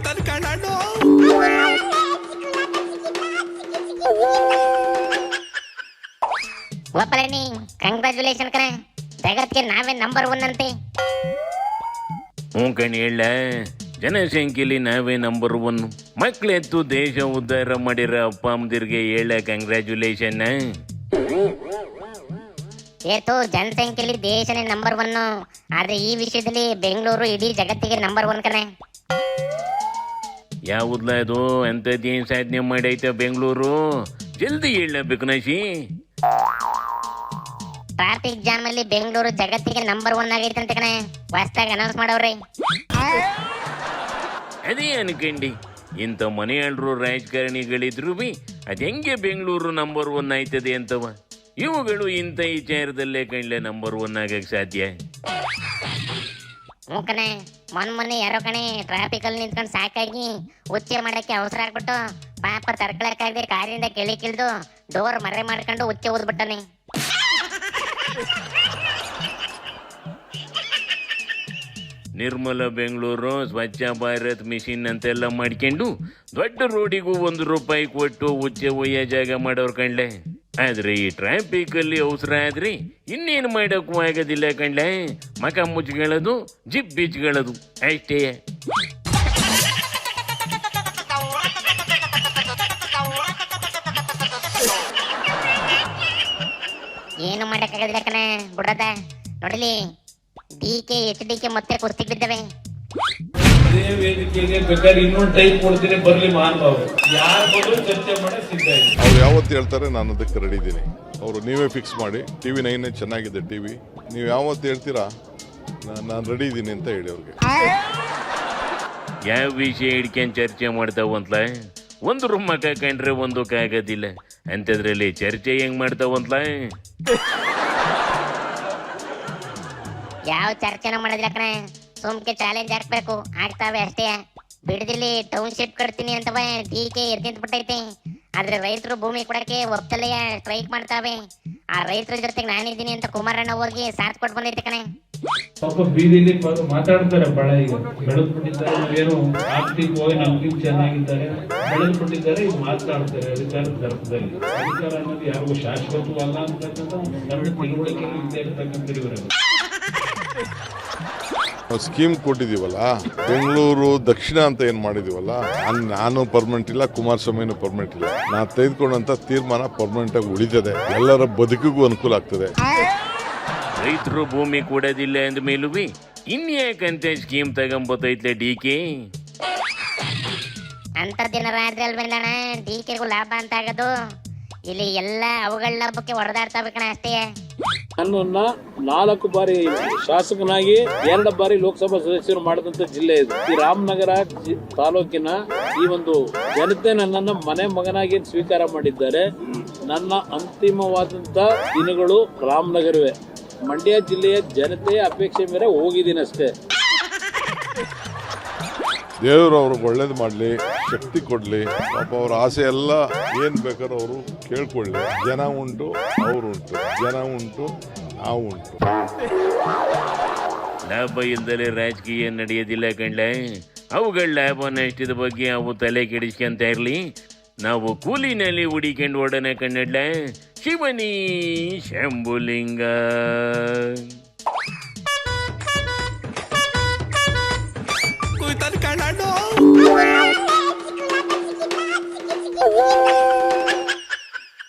ಕುಯ್ತಾನ ಕಣ್ಣು. ಒಪ್ಪಲೇನಿ, ಕಂಗ್ರಾಚುಲೇಷನ್ ಕಣ, ಜಗತ್ಗೆ ನಾವೇ ನಂಬರ್ 1 ಅಂತೆ. ಹ್ಞೂ ಕಣಿ ಹೇಳ, ಜನಸಂಖ್ಯೆಯಲ್ಲಿ ನಾವೇ ನಂಬರ್ 1. ಮಕ್ಕಳೆತ್ತು ದೇಶ ಉದ್ಧಾರ ಮಾಡಿರೋ ಅಪ್ಪ ಅಮ್ಮದಿರಿಗೆ ಹೇಳ ಕಂಗ್ರ್ಯಾಚುಲೇಷನ್. ಏತು ಜನಸಂಖ್ಯೆಯಲ್ಲಿ ದೇಶನೇ ನಂಬರ್ 1, ಆದ್ರೆ ಈ ವಿಷಯದಲ್ಲಿ ಬೆಂಗಳೂರು ಇಡೀ ಜಗತ್ತಿಗೆ ನಂಬರ್ 1 ಕಣೆ. ಯಾವುದ್ಲ ಅದು ಅಂಥದ್ದೇನು ಸಾಧನೆ ಮಾಡೈತೆ ಬೆಂಗಳೂರು? ಜಲ್ದಿ ಹೇಳಬೇಕು ನಶಿ. ಟ್ರಾಫಿಕ್ ಜಾಮ್ ಅಲ್ಲಿ ಬೆಂಗಳೂರು ಜಗತ್ತಿಗೆ ನಂಬರ್ 1 ಆಗೈತೆ ಅಂತ ಕಣೆ, ಹೊಸ್ದಾಗಿ ಅನೌನ್ಸ್ ಮಾಡವ್ರೆ. ಅದೇ ಅನ್ಕಂಡಿ, ಇಂಥ ಮನೆಯಾಳರು ರಾಜಕಾರಣಿಗಳಿದ್ರು ಬಿ ಅದು ಹೆಂಗೆ ಬೆಂಗಳೂರು ನಂಬರ್ 1 ಆಯ್ತದೆ ಅಂತವ. ಇವುಗಳು ಇಂಥ ವಿಚಾರದಲ್ಲೇ ಕಣ್ಲೆ ನಂಬರ್ 1 ಆಗಕ್ಕೆ ಸಾಧ್ಯ. ಹ್ಞೂ ಕಣೆ, ಮೊನ್ನೆ ಯಾರೋ ಕಣೆ ಟ್ರಾಫಿಕ್ ಅಲ್ಲಿ ನಿಂತ್ಕೊಂಡು ಸಾಕಾಗಿ ಉಚ್ಚೆ ಮಾಡಕ್ಕೆ ಅವಸರ ಆಗ್ಬಿಟ್ಟು ಪಾಪ ತರ್ಕೊಳಕ್ಕಾಗದೆ ಕಾರಿಂದ ಕೆಳಿಕಿಳ್ದು ಡೋರ್ ಮರೆ ಮಾಡ್ಕೊಂಡು ಉಚ್ಚೆ ಊದ್ಬಿಟ್ಟನೆ. ನಿರ್ಮಲ ಬೆಂಗಳೂರು, ಸ್ವಚ್ಛ ಭಾರತ್ ಮಿಷಿನ್ ಅಂತೆಲ್ಲ ಮಾಡ್ಕೊಂಡು ದೊಡ್ಡ ರೋಡಿಗೂ ₹1 ಕೊಟ್ಟು ಉಚ್ಚೆ ಒಯ್ಯ ಜಾಗ ಮಾಡೋರು ಕಣ್ಲೆ. ಆದ್ರೆ ಈ ಟ್ರಾಫಿಕ್ ಅಲ್ಲಿ ಅವಸರ ಆದ್ರಿ ಇನ್ನೇನು ಮಾಡೋಕ್ಕೂ ಆಗೋದಿಲ್ಲ ಕಣ್ಲೆ. ಮಕ ಮುಚ್ಕೊಳ್ಳೋದು, ಜಿಪ್ ಬಿಚ್ಕೊಳ್ಳೋದು ಅಷ್ಟೇ. ಏನು ಮಾಡಕ್ಕಾಗೋದಿಲ್ಲ ಕಣೆ, ಬಿಡದ. ನೋಡಲಿ, DK HDK ಮತ್ತೆ ಕುಸ್ತಿ ಬಿದ್ದವೆ. ಅದೇ ವೇದಿಕೆಗೆ ಬೇಕಾದ್ರೆ ಇನ್ನೊಂದು ಟೈಪ್ ಕೊಡ್ತೀನಿ, ಬರ್ಲಿ ಮಹಾನುಭಾವರು. ಯಾರು ಬಂದ್ರು ಚರ್ಚೆ ಮಾಡಕ್ ಸಿದ್ಧ ಇದೆ. ಅವ್ರು ಯಾವತ್ತು ಹೇಳ್ತಾರೆ ನಾನು ಅದಕ್ಕೆ ರೆಡಿ ಇದ್ದೀನಿ. ಅವರು ನೀವೇ ಫಿಕ್ಸ್ ಮಾಡಿ. TV 9 ಚೆನ್ನಾಗಿದೆ TV. ನೀವು ಯಾವತ್ತು ಹೇಳ್ತೀರಾ ನಾನು ರೆಡಿ ಇದ್ದೀನಿ ಅಂತ ಹೇಳಿ ಅವ್ರಿಗೆ. ಯಾವ ವಿಷಯ ಹಿಡ್ಕೊಂಡು ಚರ್ಚೆ ಮಾಡ್ತಾವಂತಲ? ಒಂದು ರೂಮ್ ಕಂಡ್ರೆ ಒಂದಕ್ಕಾಗೋದಿಲ್ಲ ಅಂಥದ್ರಲ್ಲಿ ಚರ್ಚೆ ಹೆಂಗ್ ಮಾಡ್ತಾವಂತಲ? ಯಾವ ಚರ್ಚೆನ ಮಾಡೋದಿಲ್ಲ ಕಣೆ, ಸುಮ್ಕೆ ಚಾಲೆಂಜ್ ಹಾಕ್ಬೇಕು, ಆಗ್ತಾವೆ ಅಷ್ಟೇ. ಬಿಡದಿಲ್ಲಿ ಟೌನ್ಶಿಪ್ ಕಟ್ತೀನಿ ಅಂತವ DK ಎದ್ದಿಟ್ಬಿಟ್ಟೈತೆ. ಆದ್ರೆ ರೈತರು ಭೂಮಿ ಕೊಡಕ್ಕೆ ಒಪ್ತಲೆಯ ಸ್ಟ್ರೈಕ್ ಮಾಡ್ತಾವೆ. ಆ ರೈತರ ಜೊತೆಗೆ ನಾನಿದ್ದೀನಿ ಅಂತ ಕುಮಾರಣ್ಣ ಹೋಗಿ ಸಾಥ್ ಕೊಟ್ಟು ಬಂದೈತೆ ಕಣೆ. ಸ್ವಲ್ಪ ಬೀದಿಲಿ ಮಾತಾಡ್ತಾರೆ, ಬಹಳ ಈಗ ಬೆಳೆದ್ಬಿಟ್ಟಿದ್ದಾರೆ. ನಾವೇನು ಆರ್ಥಿಕವಾಗಿ ನಮ್ಗಿಂತ ಚೆನ್ನಾಗಿದ್ದಾರೆ, ಬೆಳೆದ್ಬಿಟ್ಟಿದ್ದಾರೆ, ಈಗ ಮಾತಾಡ್ತಾರೆ ಅಧಿಕಾರದ ದರ್ಪದಲ್ಲಿ. ಅಧಿಕಾರ ಅನ್ನೋದು ಯಾರಿಗೂ ಶಾಶ್ವತವಲ್ಲ ಅಂತಕ್ಕಂಥ ಒಂದು ಸಣ್ಣ ತಿಳುವಳಿಕೆ ಇಲ್ಲದೆ ಇರ್ತಕ್ಕಂಥ ಇವರಲ್ಲಿ ಸ್ಕೀಮ್ ಕೊಟ್ಟಿದ್ದೀವಲ್ಲ, ಬೆಂಗಳೂರು ದಕ್ಷಿಣ ಅಂತ ಏನು ಮಾಡಿದೀವಲ್ಲ, ನಾನು ಪರ್ಮನೆಂಟ್ ಇಲ್ಲ, ಕುಮಾರಸ್ವಾಮಿನೂ ಪರ್ಮನೆಂಟ್ ಇಲ್ಲ. ನಾನು ತೆಗೆದುಕೊಂಡಂತ ತೀರ್ಮಾನ ಪರ್ಮನೆಂಟ್ ಆಗಿ ಉಳಿತದೆ, ಎಲ್ಲರ ಬದುಕಿಗೂ ಅನುಕೂಲ ಆಗ್ತದೆ. ರೈತರು ಭೂಮಿ ಕೊಡೋದಿಲ್ಲ ಅಂದ ಮೇಲೂ ಇನ್ಯಾಕಂತ ಸ್ಕೀಮ್ ತಗೊಂಬತ್ತೈತ್ಲೆ DK? ಅಂತರ್ದಿನಾರ ಆದ್ರೆ ಅಲ್ವೇನಣ್ಣ DKಗೂ ಲಾಭ ಅಂತ ಆಗೋದು. ಇಲ್ಲಿ ಎಲ್ಲ ಅವುಗಳ ಲಾಭಕ್ಕೆ ಹೊಡೆದಾಡ್ತಾವೆ ಕಣ ಅಷ್ಟೇ. ನನ್ನನ್ನ 4 ಬಾರಿ ಶಾಸಕನಾಗಿ 2 ಬಾರಿ ಲೋಕಸಭಾ ಸದಸ್ಯರು ಮಾಡಿದಂತ ಜಿಲ್ಲೆ ಇದು. ಈ ರಾಮನಗರ ತಾಲೂಕಿನ ಈ ಒಂದು ಜನತೆ ನನ್ನನ್ನ ಮನೆ ಮಗನಾಗಿ ಸ್ವೀಕಾರ ಮಾಡಿದ್ದಾರೆ. ನನ್ನ ಅಂತಿಮವಾದಂತ ದಿನಗಳು ರಾಮನಗರವೇ. ಮಂಡ್ಯ ಜಿಲ್ಲೆಯ ಜನತೆಯ ಅಪೇಕ್ಷೆ ಮೇರೆ ಹೋಗಿದ್ದೀನಿ ಅಷ್ಟೇ. ದೇವರು ಅವ್ರಿಗೆ ಒಳ್ಳೇದು ಮಾಡಲಿ, ಶಕ್ತಿ ಕೊಡಲಿ. ಪಾಪ ಅವ್ರ ಆಸೆ ಎಲ್ಲ ಏನು ಬೇಕಾದ್ರೂ ಅವರು ಕೇಳ್ಕೊಳ್ಳಿ. ಜನ ಉಂಟು, ಅವರು ಉಂಟು, ಜನ ಉಂಟು, ನಾವು ಉಂಟು. ಲಾಭ ಇಲ್ದಲೆ ರಾಜಕೀಯ ನಡೆಯೋದಿಲ್ಲ ಕಣ್ಲೆ. ಅವುಗಳ ಲಾಭ ನಷ್ಟದ ಬಗ್ಗೆ ಅವು ತಲೆ ಕೆಡಿಸ್ಕೊಂತ ಇರಲಿ. ನಾವು ಕೂಲಿನಲ್ಲಿ ಹುಡಿಕೊಂಡು ಓಡೋಣ ಕಣ್ಣಡ್ಲ. ಶಿವನಿ ಶಂಭುಲಿಂಗ. ಕುಯ್ತಾನ ಕಣ್ಣು.